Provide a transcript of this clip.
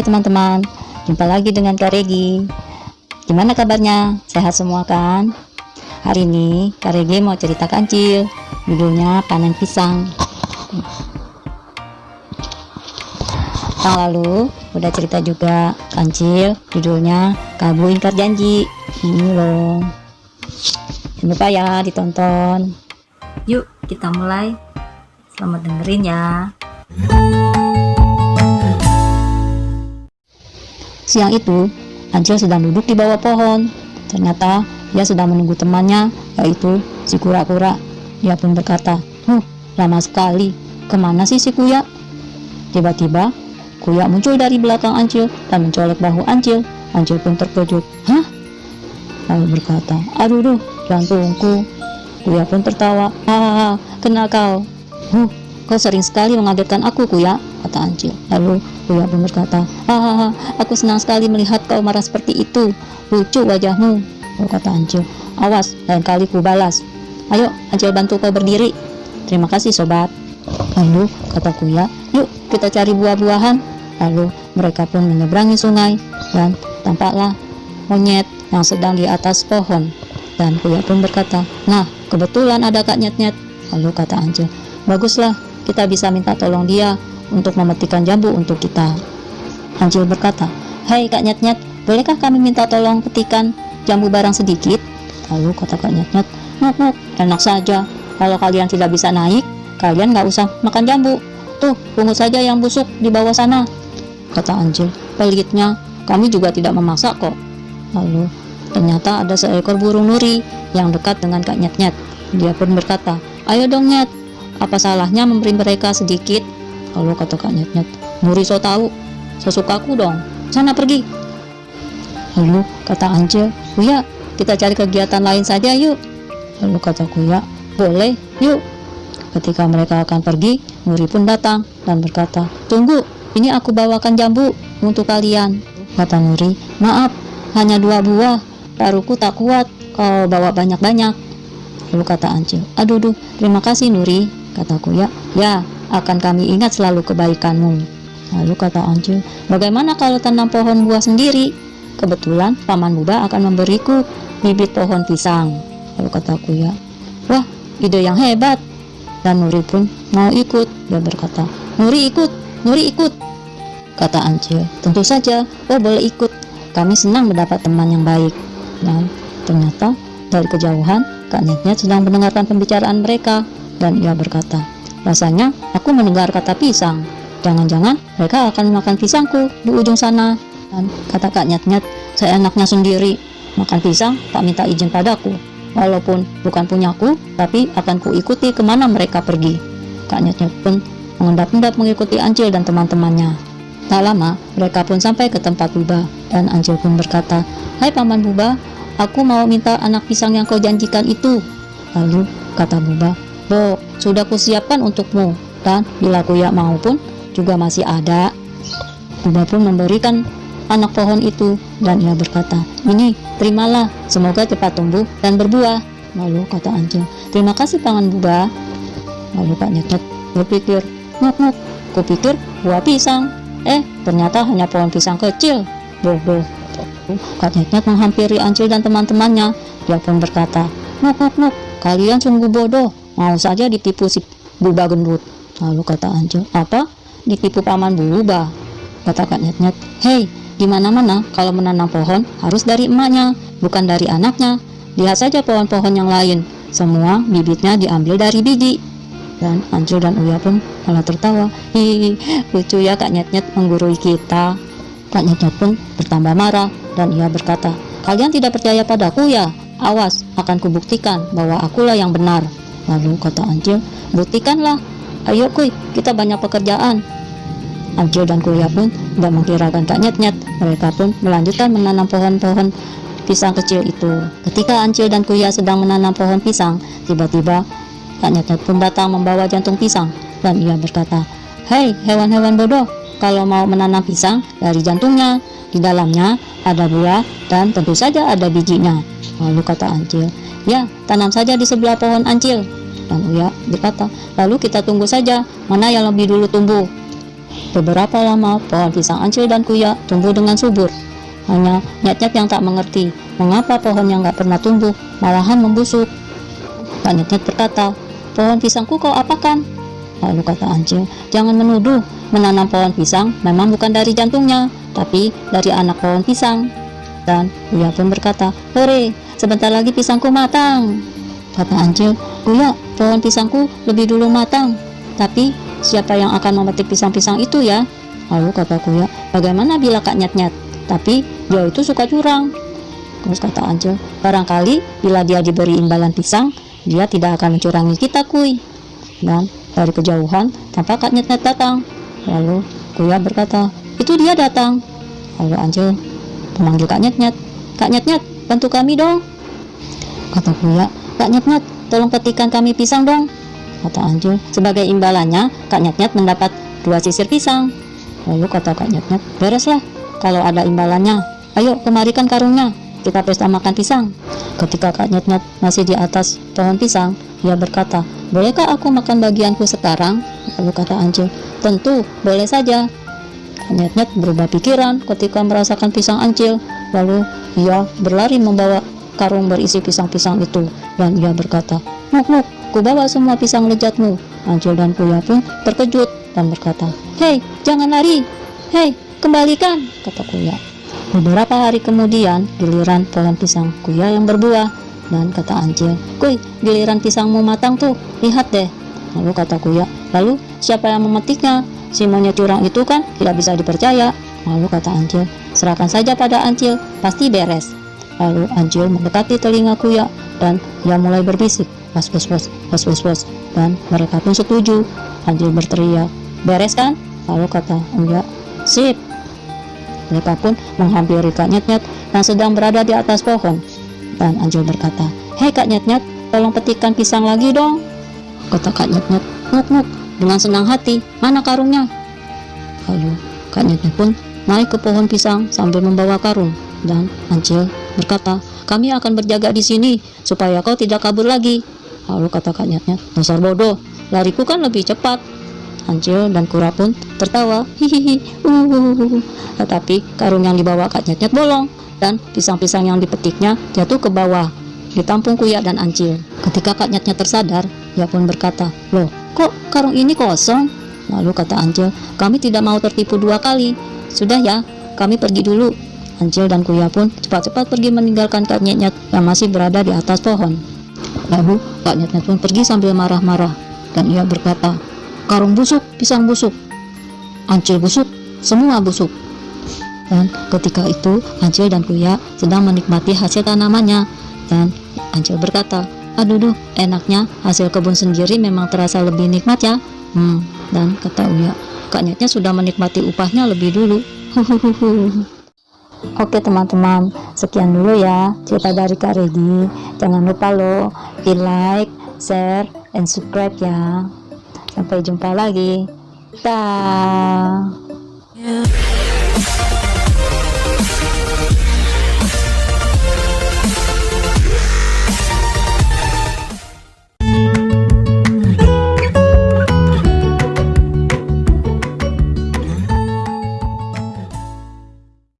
Hai teman-teman, jumpa lagi dengan Kak Regi. Gimana kabarnya? Sehat semua kan? Hari ini Kak Regi mau cerita kancil, judulnya Panen Pisang. Tahun lalu udah cerita juga kancil, judulnya Kalbu Ingkar Janji. Ini loh, jangan lupa ya ditonton. Yuk kita mulai. Selamat dengerin ya. Siang itu, Ancil sedang duduk di bawah pohon. Ternyata dia sedang menunggu temannya, yaitu si kura-kura. Dia pun berkata, lama sekali, kemana sih si Kuya? Tiba-tiba, Kuya muncul dari belakang Ancil dan mencolek bahu Ancil. Ancil pun terkejut. Hah? Lalu berkata, aduh, jantungku. Kuya pun tertawa. Hahaha, kenal kau. Kau sering sekali mengagetkan aku, Kuya, kata Ancil. Lalu Kuya pun berkata, hahaha, aku senang sekali melihat kau marah seperti itu. Lucu wajahmu, kata Ancil. Awas, lain kali ku balas. Ayo, Ancil bantu kau berdiri. Terima kasih, sobat. Lalu kata Kuya, yuk kita cari buah-buahan. Lalu mereka pun menyeberangi sungai dan tampaklah monyet yang sedang di atas pohon. Dan Kuya pun berkata, nah kebetulan ada Kak Nyet-Nyet. Lalu kata Ancil, baguslah, kita bisa minta tolong dia untuk memetikkan jambu untuk kita. Ancil berkata, hei Kak Nyet-Nyet, bolehkah kami minta tolong petikan jambu barang sedikit? Lalu kata Kak Nyet-Nyet, nuk, enak saja. Kalau kalian tidak bisa naik, kalian nggak usah makan jambu. Tuh, pungut saja yang busuk di bawah sana, kata Ancil. Pelitnya, kami juga tidak memaksa kok. Lalu ternyata ada seekor burung nuri yang dekat dengan Kak Nyet-Nyet. Dia pun berkata, ayo dong Nyet, apa salahnya memberi mereka sedikit? Lalu kata Kak Nyet-Nyet, Nuri so tahu, sesukaku dong, sana pergi. Lalu kata Ancil, Kuya, kita cari kegiatan lain saja yuk. Lalu kata Kuya, boleh, yuk. Ketika mereka akan pergi, Nuri pun datang dan berkata, tunggu, ini aku bawakan jambu untuk kalian. Kata Nuri, maaf, hanya 2 buah, paruku tak kuat, kau bawa banyak-banyak. Lalu kata Ancil, aduh, terima kasih Nuri. Kata Kuya, ya, akan kami ingat selalu kebaikanmu. Lalu kata Ancil, bagaimana kalau tanam pohon buah sendiri? Kebetulan Paman Buba akan memberiku bibit pohon pisang. Lalu kata Kuya, wah, ide yang hebat. Dan Nuri pun mau ikut. Dia berkata, Nuri ikut. Kata Ancil, tentu saja, boleh ikut. Kami senang mendapat teman yang baik. Dan ternyata dari kejauhan, Kak Nyet-Nyet sedang mendengarkan pembicaraan mereka. Dan ia berkata, rasanya aku mendengar kata pisang. Jangan-jangan mereka akan makan pisangku di ujung sana. Dan kata Kak Nyet-Nyet, seenaknya sendiri. Makan pisang tak minta izin padaku. Walaupun bukan punyaku, tapi akan kuikuti kemana mereka pergi. Kak Nyet-Nyet pun mengendap-endap mengikuti Ancil dan teman-temannya. Tak lama, mereka pun sampai ke tempat Buba. Dan Ancil pun berkata, hai Paman Buba, aku mau minta anak pisang yang kau janjikan itu. Lalu kata Buba, sudah kusiapkan untukmu. Dan bila Kuya mau pun juga masih ada. Buba pun memberikan anak pohon itu. Dan ia berkata, ini terimalah, semoga cepat tumbuh dan berbuah. Lalu kata Ancil, terima kasih Paman Buba. Lalu Kak Nyet-Nyet berpikir, nuk, kupikir buah pisang. Ternyata hanya pohon pisang kecil. Bodoh. Kak Nyet-Nyet menghampiri Ancil dan teman-temannya. Dia pun berkata, nuk, kalian sungguh bodoh, mau saja ditipu si Buba gendut. Lalu kata Ancil, apa? Ditipu Paman Buba? Kata Kak Nyet-Nyet, hei, di mana-mana kalau menanam pohon harus dari emaknya, bukan dari anaknya. Lihat saja pohon-pohon yang lain, semua bibitnya diambil dari biji. Dan Ancil dan Uya pun malah tertawa. Hihihi, lucu ya Kak Nyet-Nyet menggurui kita. Kak Nyet-Nyet pun bertambah marah dan ia berkata, kalian tidak percaya padaku ya? Awas, akan kubuktikan bahwa akulah yang benar. Lalu kata Ancil, buktikanlah. Ayo kuy, kita banyak pekerjaan. Ancil dan Kuya pun tidak menghiraukan Kak Nyet-Nyet. Mereka pun melanjutkan menanam pohon-pohon pisang kecil itu. Ketika Ancil dan Kuya sedang menanam pohon pisang, tiba-tiba Kak Nyet-Nyet pun datang membawa jantung pisang. Dan ia berkata, hei hewan-hewan bodoh, kalau mau menanam pisang dari jantungnya, di dalamnya ada buah dan tentu saja ada bijinya. Lalu kata Ancil, ya tanam saja di sebelah pohon Ancil. Dan Uya berkata, lalu kita tunggu saja mana yang lebih dulu tumbuh. Beberapa lama, pohon pisang Ancil dan Kuya tumbuh dengan subur. Hanya Nyat-Nyat yang tak mengerti mengapa pohon yang gak pernah tumbuh malahan membusuk. Kak Nyat-Nyat berkata, "Pohon pisangku kau apakan?" Lalu kata Ancil, "Jangan menuduh, menanam pohon pisang memang bukan dari jantungnya, tapi dari anak pohon pisang." Dan Kuya pun berkata, "Hore, sebentar lagi pisangku matang." Kata Ancil, "Kuya, pohon pisangku lebih dulu matang, tapi siapa yang akan memetik pisang-pisang itu ya?" Lalu kata Kuya, "Bagaimana bila Kak Nyat-Nyat? Tapi dia itu suka curang." Terus kata Ancil, "Barangkali bila dia diberi imbalan pisang, dia tidak akan mencurangi kita, Kuy." Dan dari kejauhan tampak Kak Nyat-Nyat datang. Lalu Kuya berkata, "Itu dia datang." Lalu Ancil memanggil Kak Nyat-Nyat, "Kak Nyat-Nyat, bantu kami dong." Kata Kuya, "Kak Nyat-Nyat, tolong petikkan kami pisang dong." Kata Ancil, "Sebagai imbalannya, Kak Nyat-Nyat mendapat 2 sisir pisang." Lalu kata Kak Nyat-Nyat, "Bereslah, kalau ada imbalannya. Ayo, kemarikan karungnya, kita pesta makan pisang." Ketika Kak Nyat-Nyat masih di atas pohon pisang, ia berkata, "Bolehkah aku makan bagianku sekarang?" Lalu kata Ancil, "Tentu, boleh saja." Kak Nyat-Nyat berubah pikiran ketika merasakan pisang Ancil. Lalu ia berlari membawa karung berisi pisang-pisang itu, dan ia berkata, "Muk, Muk, ku bawa semua pisang lezatmu." Ancil dan Kuya pun terkejut dan berkata, "Hei, jangan lari. Hei, kembalikan," kata Kuya. Beberapa hari kemudian, giliran pohon pisang Kuya yang berbuah, dan kata Ancil, "Kuy, giliran pisangmu matang tuh, lihat deh." Lalu kata Kuya, "Lalu siapa yang memetiknya? Si monyet curang itu kan tidak bisa dipercaya." Lalu kata Ancil, "Serahkan saja pada Ancil, pasti beres." Lalu Ancil mendekati telinga Kuya dan ia mulai berbisik, "Was, was, was, was, was, was." Dan mereka pun setuju. Ancil berteriak, "Beres kan?" Lalu kata Kuya, "Sip." Mereka pun menghampiri Kak Nyat-Nyat yang sedang berada di atas pohon. Dan Ancil berkata, "Hei Kak Nyat-Nyat, tolong petikkan pisang lagi dong." Kata Kak Nyat-Nyat, "Muk, Muk, dengan senang hati, mana karungnya?" Lalu Kak Nyat-Nyat pun naik ke pohon pisang sambil membawa karung. Dan Ancil berkata, "Kami akan berjaga di sini supaya kau tidak kabur lagi." Lalu kata Kak Nyat-Nyat, "Dasar bodoh, lariku kan lebih cepat." Ancil dan Kura pun tertawa, hihihi, tetapi karung yang dibawa Kak Nyat-Nyat bolong, dan pisang-pisang yang dipetiknya jatuh ke bawah, ditampung Kuya dan Ancil. Ketika Kak Nyat-Nyat tersadar, ia pun berkata, "Loh, kok karung ini kosong?" Lalu kata Ancil, "Kami tidak mau tertipu 2 kali. Sudah ya, kami pergi dulu." Ancil dan Kuya pun cepat-cepat pergi meninggalkan Kak Nyat-Nyat yang masih berada di atas pohon. Lalu Kak Nyat-Nyat pun pergi sambil marah-marah, dan ia berkata, "Karung busuk, pisang busuk, Ancil busuk, semua busuk." Dan ketika itu Ancil dan Kuya sedang menikmati hasil tanamannya, dan Ancil berkata, "Aduh, enaknya hasil kebun sendiri memang terasa lebih nikmat ya." Dan kata Kuya, "Kak Nyatnya sudah menikmati upahnya lebih dulu." Oke teman-teman, sekian dulu ya cerita dari Kak Regi. Jangan lupa loh di like, share, dan subscribe ya. Sampai jumpa lagi. Dah.